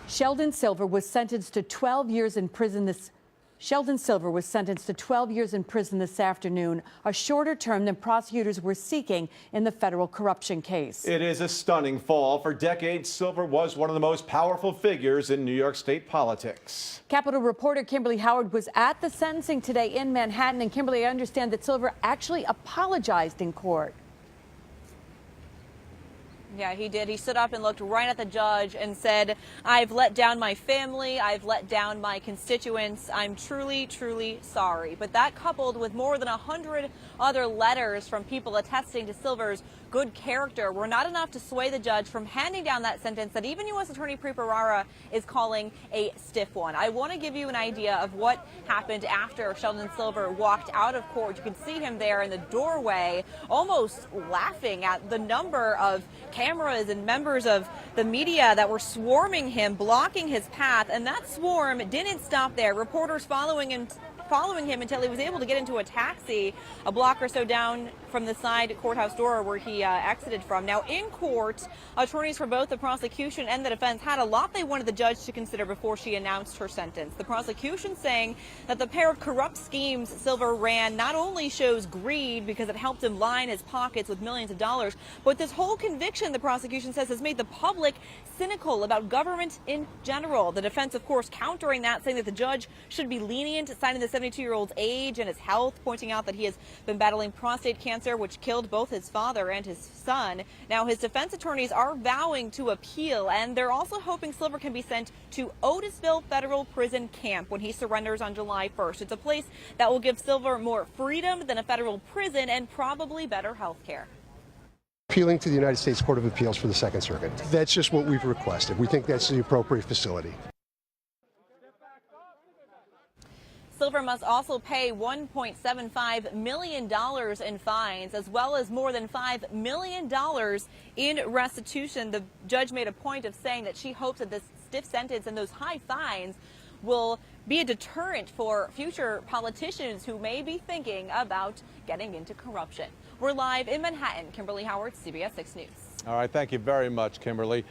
Sheldon Silver was sentenced to 12 years in prison this afternoon, a shorter term than prosecutors were seeking in the federal corruption case. It is a stunning fall. For decades, Silver was one of the most powerful figures in New York State politics. Capitol reporter Kimberly Howard was at the sentencing today in Manhattan. And Kimberly, I understand that Silver actually apologized in court. Yeah, he did. He stood up and looked right at the judge and said, "I've let down my family. I've let down my constituents. I'm truly, truly sorry." But that, coupled with more than 100 other letters from people attesting to Silver's good character, were not enough to sway the judge from handing down that sentence that even U.S. Attorney Preet is calling a stiff one. I want to give you an idea of what happened after Sheldon Silver walked out of court. You can see him there in the doorway, almost laughing at the number of cameras and members of the media that were swarming him, blocking his path. And that swarm didn't stop there. Reporters following him until he was able to get into a taxi a block or so down from the side courthouse door where he exited from. Now, in court, attorneys for both the prosecution and the defense had a lot they wanted the judge to consider before she announced her sentence. The prosecution saying that the pair of corrupt schemes Silver ran not only shows greed because it helped him line his pockets with millions of dollars, but this whole conviction, the prosecution says, has made the public cynical about government in general. The defense, of course, countering that, saying that the judge should be lenient, citing the 72-year-old's age and his health, pointing out that he has been battling prostate cancer, which killed both his father and his son. Now, his defense attorneys are vowing to appeal, and they're also hoping Silver can be sent to Otisville Federal Prison Camp when he surrenders on July 1st. It's a place that will give Silver more freedom than a federal prison and probably better health care. Appealing to the United States Court of Appeals for the Second Circuit. That's just what we've requested. We think that's the appropriate facility. Silver must also pay $1.75 million in fines, as well as more than $5 million in restitution. The judge made a point of saying that she hopes that this stiff sentence and those high fines will be a deterrent for future politicians who may be thinking about getting into corruption. We're live in Manhattan. Kimberly Howard, CBS 6 News. All right, thank you very much, Kimberly.